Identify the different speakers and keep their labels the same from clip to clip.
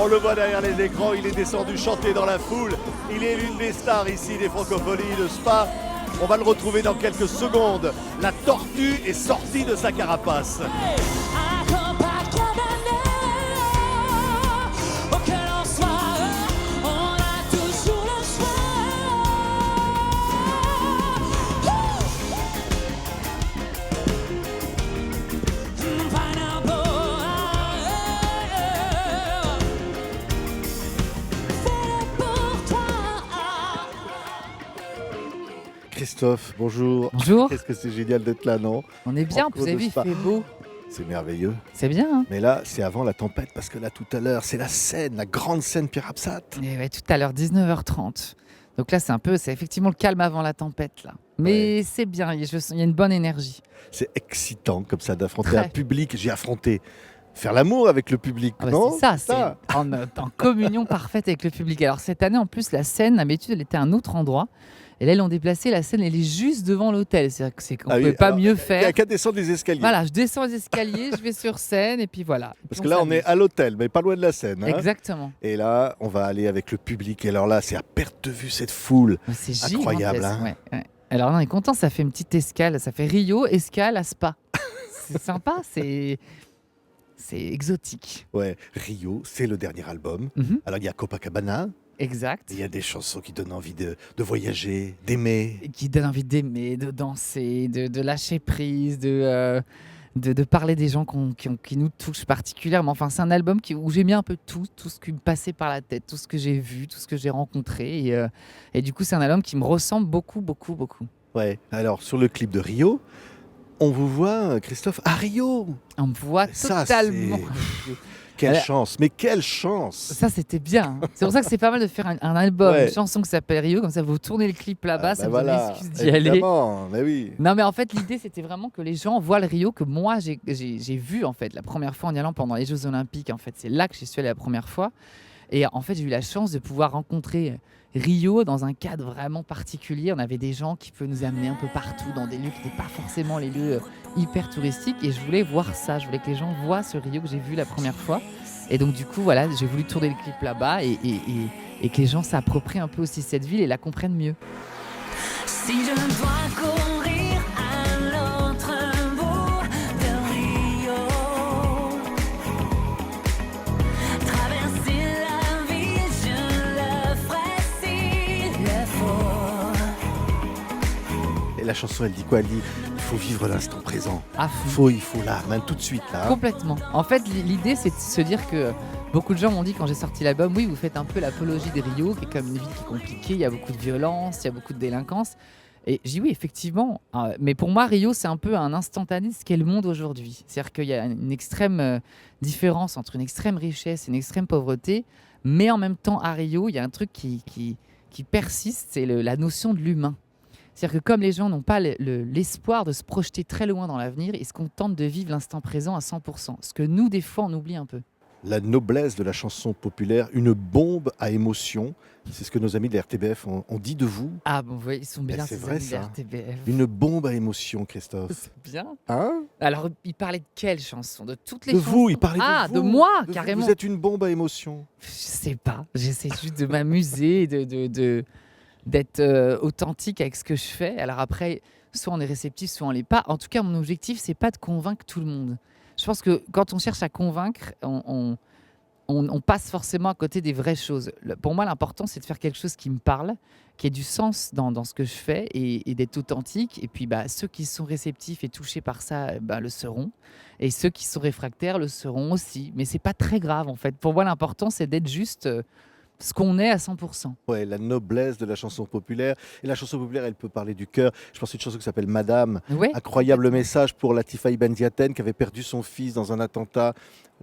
Speaker 1: le voit derrière les écrans, il est descendu chanter dans la foule. Il est l'une des stars ici des Francopholies de Spa. On va le retrouver dans quelques secondes. La tortue est sortie de sa carapace. Christophe, bonjour.
Speaker 2: Bonjour.
Speaker 1: Qu'est-ce que c'est génial d'être là, non?
Speaker 2: On est bien, vous avez vu, il fait beau.
Speaker 1: C'est merveilleux.
Speaker 2: C'est bien, hein?
Speaker 1: Mais là, c'est avant la tempête, parce que là, tout à l'heure, c'est la scène, la grande scène Pierre Absat.
Speaker 2: Et ouais, tout à l'heure, 19h30. Donc là, c'est effectivement le calme avant la tempête, là. Mais c'est bien, il y a une bonne énergie.
Speaker 1: C'est excitant, comme ça, d'affronter
Speaker 2: Très.
Speaker 1: un public. J'ai affronté faire l'amour avec le public,
Speaker 2: Ah bah,
Speaker 1: non?
Speaker 2: c'est ça, c'est en communion parfaite avec le public. Alors cette année, en plus, la scène, d'habitude, elle était à un autre endroit. Et là, ils l'ont déplacée, la scène, elle est juste devant l'hôtel. C'est-à-dire qu'on ne pouvait pas mieux
Speaker 1: Il n'y
Speaker 2: faire.
Speaker 1: a qu'à descendre les escaliers.
Speaker 2: Voilà, je descends les escaliers, je vais sur scène, et puis voilà. Et
Speaker 1: Parce
Speaker 2: puis
Speaker 1: que là, on
Speaker 2: s'amuse.
Speaker 1: est à l'hôtel, mais pas loin de la scène. Hein.
Speaker 2: Exactement.
Speaker 1: Et là, on va aller avec le public. Et alors là, c'est à perte de vue, cette foule.
Speaker 2: C'est
Speaker 1: Incroyable,
Speaker 2: gigantesque,
Speaker 1: hein.
Speaker 2: ouais. Alors là, on est content, ça fait une petite escale. Ça fait Rio, escale à Spa. C'est sympa, c'est exotique.
Speaker 1: Ouais, Rio, c'est le dernier album.
Speaker 2: Mhm.
Speaker 1: Alors, il y a Copacabana.
Speaker 2: Exact.
Speaker 1: Il y a des chansons qui donnent envie de voyager, d'aimer.
Speaker 2: Et qui donne envie d'aimer, de danser, de lâcher prise, de parler des gens qui nous touchent particulièrement. Enfin, c'est un album où j'ai mis un peu tout ce qui me passait par la tête, tout ce que j'ai vu, tout ce que j'ai rencontré. Et du coup, c'est un album qui me ressemble beaucoup, beaucoup, beaucoup.
Speaker 1: Ouais. Alors, sur le clip de Rio, on vous voit, Christophe, à Rio.
Speaker 2: On me voit
Speaker 1: Ça,
Speaker 2: totalement.
Speaker 1: Quelle
Speaker 2: Alors-
Speaker 1: chance, mais quelle chance.
Speaker 2: Ça, c'était bien. C'est pour ça que c'est pas mal de faire un album,
Speaker 1: Ouais.
Speaker 2: une chanson qui s'appelle Rio, comme ça vous tournez le clip là-bas, ça vous donne
Speaker 1: voilà,
Speaker 2: l'excuse d'y aller.
Speaker 1: évidemment, mais oui.
Speaker 2: Non, mais en fait, l'idée, c'était vraiment que les gens voient le Rio que moi, j'ai vu, en fait, la première fois en y allant pendant les Jeux Olympiques. En fait, c'est là que j'y suis allée la première fois. Et en fait, j'ai eu la chance de pouvoir rencontrer Rio dans un cadre vraiment particulier. On avait des gens qui peuvent nous amener un peu partout dans des lieux qui n'étaient pas forcément les lieux hyper touristiques. Et je voulais voir ça. Je voulais que les gens voient ce Rio que j'ai vu la première fois. Et donc, du coup, voilà, j'ai voulu tourner le clip là-bas et que les gens s'approprient un peu aussi cette ville et la comprennent mieux.
Speaker 3: Si je dois courir à l'autre bout de Rio, traverser la ville, je le ferai s'il le faut.
Speaker 1: Et la chanson, elle dit quoi? Elle dit, il faut vivre l'instant présent.
Speaker 2: À fond.
Speaker 1: Il faut là, maintenant, tout de suite, là.
Speaker 2: Complètement. En fait, l'idée, c'est de se dire que beaucoup de gens m'ont dit quand j'ai sorti l'album, oui, vous faites un peu l'apologie de Rio, qui est comme une ville qui est compliquée, il y a beaucoup de violence, il y a beaucoup de délinquance. Et j'ai dit oui, effectivement. Mais pour moi, Rio, c'est un peu un instantané de ce qu'est le monde aujourd'hui. C'est-à-dire qu'il y a une extrême différence entre une extrême richesse et une extrême pauvreté. Mais en même temps, à Rio, il y a un truc qui persiste, c'est la notion de l'humain. C'est-à-dire que comme les gens n'ont pas l'espoir de se projeter très loin dans l'avenir, ils se contentent de vivre l'instant présent à 100%. Ce que nous, des fois, on oublie un peu.
Speaker 1: La noblesse de la chanson populaire, une bombe à émotion. C'est ce que nos amis de la RTBF ont dit de vous.
Speaker 2: Ah bon, oui, ils sont bien,
Speaker 1: c'est
Speaker 2: ces
Speaker 1: vrai,
Speaker 2: amis de
Speaker 1: ça.
Speaker 2: RTBF.
Speaker 1: Une bombe à émotion, Christophe.
Speaker 2: C'est bien.
Speaker 1: Hein?
Speaker 2: Alors, il parlait de quelle chanson? De toutes les
Speaker 1: De
Speaker 2: chansons?
Speaker 1: vous, il parlait
Speaker 2: Ah,
Speaker 1: de vous.
Speaker 2: de moi,
Speaker 1: De vous.
Speaker 2: carrément.
Speaker 1: Vous êtes une bombe à émotion.
Speaker 2: Je sais pas. J'essaie juste de m'amuser, d'être authentique avec ce que je fais. Alors après, soit on est réceptif, soit on l'est pas. En tout cas, mon objectif, c'est pas de convaincre tout le monde. Je pense que quand on cherche à convaincre, on passe forcément à côté des vraies choses. Pour moi, l'important, c'est de faire quelque chose qui me parle, qui ait du sens dans ce que je fais et d'être authentique. Et puis, ceux qui sont réceptifs et touchés par ça, le seront. Et ceux qui sont réfractaires le seront aussi. Mais c'est pas très grave, en fait. Pour moi, l'important, c'est d'être juste ce qu'on est à 100%.
Speaker 1: Ouais, la noblesse de la chanson populaire. Et la chanson populaire, elle peut parler du cœur. Je pense à une chanson qui s'appelle Madame.
Speaker 2: Ouais,
Speaker 1: Incroyable message pour Latifa Ibn Ziaten qui avait perdu son fils dans un attentat.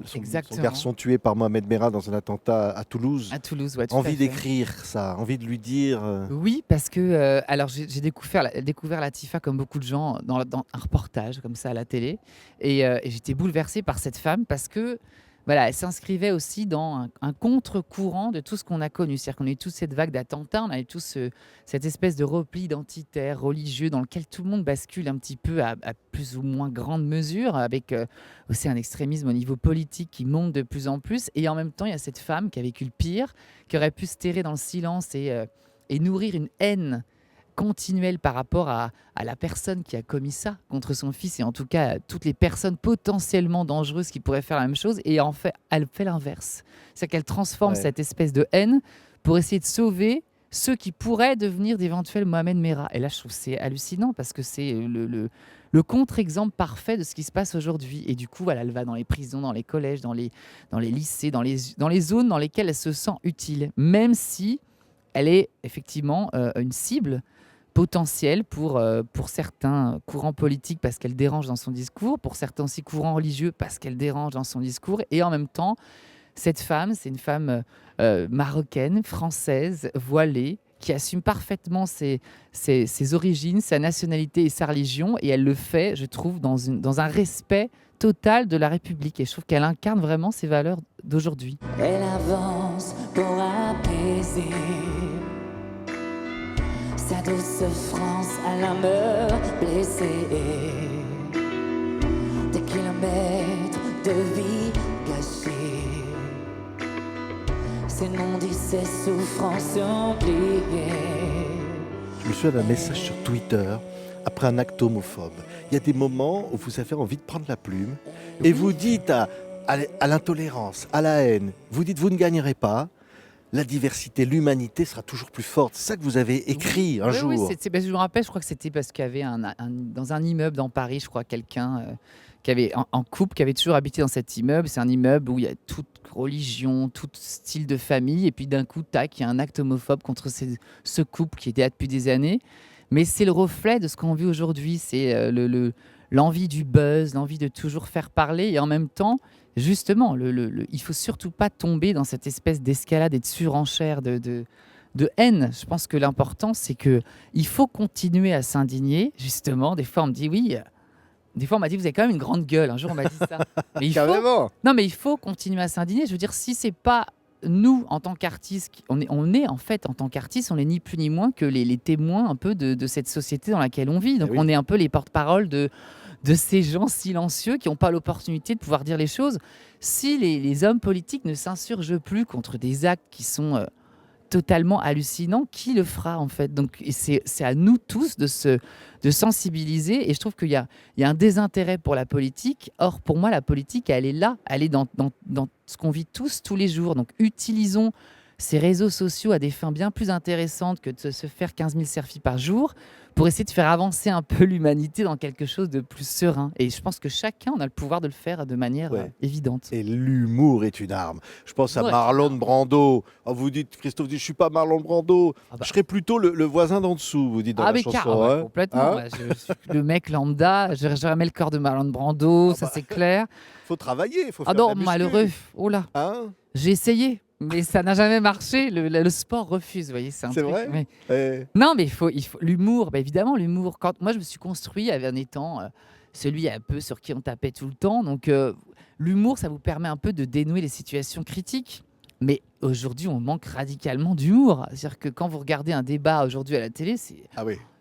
Speaker 1: Son
Speaker 2: Exactement.
Speaker 1: garçon tué par Mohamed Merah dans un attentat à Toulouse.
Speaker 2: à Toulouse, ouais, tout
Speaker 1: Envie
Speaker 2: à fait.
Speaker 1: d'écrire ça, envie de lui dire.
Speaker 2: Oui, parce que alors j'ai découvert Latifa comme beaucoup de gens dans un reportage comme ça à la télé et j'étais bouleversée par cette femme parce que voilà, elle s'inscrivait aussi dans un contre-courant de tout ce qu'on a connu. C'est-à-dire qu'on a eu toute cette vague d'attentats, on a eu cette espèce de repli identitaire, religieux, dans lequel tout le monde bascule un petit peu à plus ou moins grande mesure, avec aussi un extrémisme au niveau politique qui monte de plus en plus. Et en même temps, il y a cette femme qui a vécu le pire, qui aurait pu se terrer dans le silence et nourrir une haine continuelle par rapport à la personne qui a commis ça contre son fils, et en tout cas à toutes les personnes potentiellement dangereuses qui pourraient faire la même chose. Et en fait, elle fait l'inverse. C'est-à-dire qu'elle transforme cette espèce de haine pour essayer de sauver ceux qui pourraient devenir d'éventuels Mohamed Merah. Et là, je trouve que c'est hallucinant parce que c'est le contre-exemple parfait de ce qui se passe aujourd'hui. Et du coup, voilà, elle va dans les prisons, dans les collèges, dans les lycées, dans les zones dans lesquelles elle se sent utile, même si elle est effectivement une cible potentielle pour certains courants politiques parce qu'elle dérange dans son discours, pour certains aussi courants religieux parce qu'elle dérange dans son discours. Et en même temps, cette femme, c'est une femme marocaine, française, voilée, qui assume parfaitement ses origines, sa nationalité et sa religion. Et elle le fait, je trouve, dans un respect total de la République. Et je trouve qu'elle incarne vraiment ces valeurs d'aujourd'hui.
Speaker 3: Elle avance pour apaiser sa douce France à l'âme blessée. Des kilomètres de vie gâchée, ses non-dits, ses souffrances oubliées.
Speaker 4: Je me souviens d'un message sur Twitter après un acte homophobe. Il y a des moments où vous avez envie de prendre la plume et vous dites à l'intolérance, à la haine, vous dites vous ne gagnerez pas. La diversité, l'humanité sera toujours plus forte. C'est ça que vous avez écrit un jour.
Speaker 2: Oui, je me rappelle, je crois que c'était parce qu'il y avait dans un immeuble dans Paris, je crois, quelqu'un qui avait en couple, qui avait toujours habité dans cet immeuble. C'est un immeuble où il y a toute religion, tout style de famille. Et puis d'un coup, tac, il y a un acte homophobe contre ce couple qui était là depuis des années. Mais c'est le reflet de ce qu'on vit aujourd'hui. C'est l'envie du buzz, l'envie de toujours faire parler. Et en même temps, justement, il faut surtout pas tomber dans cette espèce d'escalade et de surenchère de haine. Je pense que l'important, c'est que il faut continuer à s'indigner. Justement, des fois, on me dit oui. Des fois, on m'a dit vous avez quand même une grande gueule. Un jour, on m'a dit ça. Mais il faut continuer à s'indigner. Je veux dire, si c'est pas nous, en tant qu'artistes, on est en fait, en tant qu'artistes, on est ni plus ni moins que les témoins un peu de cette société dans laquelle on vit. Donc, on est un peu les porte-parole de ces gens silencieux qui n'ont pas l'opportunité de pouvoir dire les choses. Si les hommes politiques ne s'insurgent plus contre des actes qui sont totalement hallucinants, qui le fera en fait? Donc c'est à nous tous de sensibiliser, et je trouve qu'il y a un désintérêt pour la politique. Or pour moi la politique, elle est là, elle est dans ce qu'on vit tous les jours. Donc utilisons ces réseaux sociaux à des fins bien plus intéressantes que de se faire 15 000 selfies par jour, pour essayer de faire avancer un peu l'humanité dans quelque chose de plus serein. Et je pense que chacun, on a le pouvoir de le faire de manière évidente.
Speaker 4: Et l'humour est une arme. Je pense à Marlon Brando. Oh, vous dites, Christophe dit, je ne suis pas Marlon Brando. Je serais plutôt le voisin d'en dessous, vous dites dans la chanson.
Speaker 2: Complètement. Je suis le mec lambda, je jamais le corps de Marlon Brando, ça c'est clair.
Speaker 4: Il faut travailler, il faut faire
Speaker 2: non,
Speaker 4: la muscu.
Speaker 2: malheureux. Oh là. J'ai essayé. Mais ça n'a jamais marché. Le sport refuse, vous voyez. C'est truc,
Speaker 4: vrai.
Speaker 2: Non, mais il faut l'humour. Bah, évidemment, l'humour. Quand moi, je me suis construit en étant celui un peu sur qui on tapait tout le temps. Donc, l'humour, ça vous permet un peu de dénouer les situations critiques. Mais aujourd'hui, on manque radicalement d'humour. C'est-à-dire que quand vous regardez un débat aujourd'hui à la télé,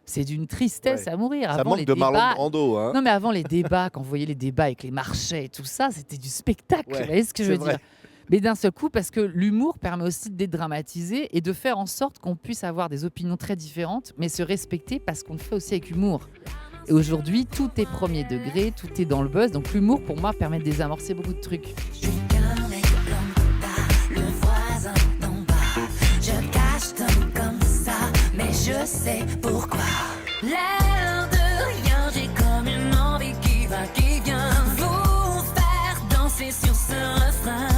Speaker 2: c'est d'une tristesse à mourir.
Speaker 4: Ça manque de Marlon Brando. Hein.
Speaker 2: Non, mais avant les débats, quand vous voyez les débats avec les marchés et tout ça, c'était du spectacle. Vous voyez ce que je veux dire? Mais d'un seul coup, parce que l'humour permet aussi de dédramatiser et de faire en sorte qu'on puisse avoir des opinions très différentes, mais se respecter parce qu'on le fait aussi avec humour. Et aujourd'hui, tout est premier degré, tout est dans le buzz. Donc l'humour, pour moi, permet de désamorcer beaucoup de trucs.
Speaker 3: Je suis qu'un mec lambda, le voisin d'en bas. Je cache comme ça, mais je sais pourquoi. L'air de rien, j'ai comme une envie qui va, qui vient vous faire danser sur ce refrain.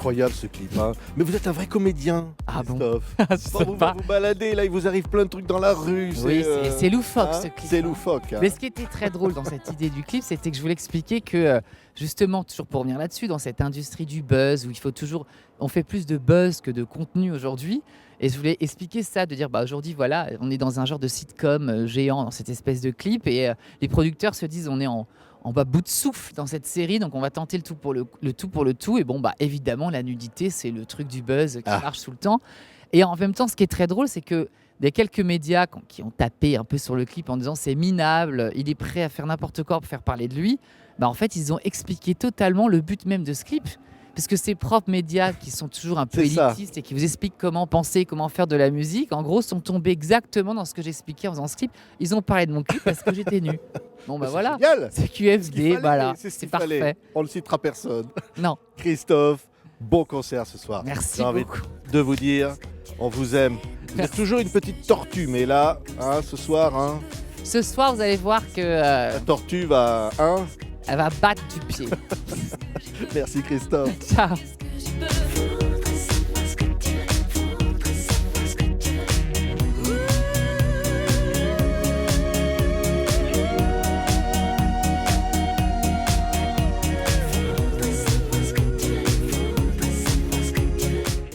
Speaker 4: incroyable ce clip. Hein. Mais vous êtes un vrai comédien,
Speaker 2: Ah bon?
Speaker 4: Christophe.
Speaker 2: Je sais
Speaker 4: Bon, vous
Speaker 2: pas.
Speaker 4: vous baladez, là, il vous arrive plein de trucs dans la rue.
Speaker 2: Oui, c'est loufoque
Speaker 4: hein,
Speaker 2: ce clip.
Speaker 4: C'est loufoque. Hein.
Speaker 2: Mais ce qui était très drôle dans cette idée du clip, c'était que je voulais expliquer que, justement, toujours pour revenir là-dessus, dans cette industrie du buzz, où il faut toujours. On fait plus de buzz que de contenu aujourd'hui. Et je voulais expliquer ça, de dire, bah, aujourd'hui, voilà, on est dans un genre de sitcom géant, dans cette espèce de clip. Et les producteurs se disent, on est en bas bout de souffle dans cette série, donc on va tenter le tout pour le tout pour le tout. Et bon, bah, évidemment, la nudité, c'est le truc du buzz qui marche tout le temps. Et en même temps, ce qui est très drôle, c'est que il y a quelques médias qui ont tapé un peu sur le clip en disant c'est minable, il est prêt à faire n'importe quoi pour faire parler de lui. Bah, en fait, ils ont expliqué totalement le but même de ce clip. Parce que ces propres médias qui sont toujours un peu
Speaker 4: C'est ça.
Speaker 2: élitistes et qui vous expliquent comment penser, comment faire de la musique, en gros, sont tombés exactement dans ce que j'expliquais en faisant ce clip. Ils ont parlé de mon clip parce que j'étais nue. Bon, bah voilà.
Speaker 4: Génial.
Speaker 2: C'est
Speaker 4: Ce qu'il
Speaker 2: QFD,
Speaker 4: fallait,
Speaker 2: voilà.
Speaker 4: c'est ce
Speaker 2: C'est
Speaker 4: qu'il fallait.
Speaker 2: parfait.
Speaker 4: On ne citera personne.
Speaker 2: Non,
Speaker 4: Christophe, bon concert ce soir.
Speaker 2: merci
Speaker 4: J'ai envie
Speaker 2: beaucoup.
Speaker 4: de vous dire, on vous aime. Vous êtes
Speaker 2: Merci.
Speaker 4: toujours une petite tortue, mais là, hein, ce soir, hein,
Speaker 2: Ce soir, vous allez voir que
Speaker 4: la tortue va... Hein.
Speaker 2: elle va battre du pied.
Speaker 4: Merci Christophe.
Speaker 2: Ciao.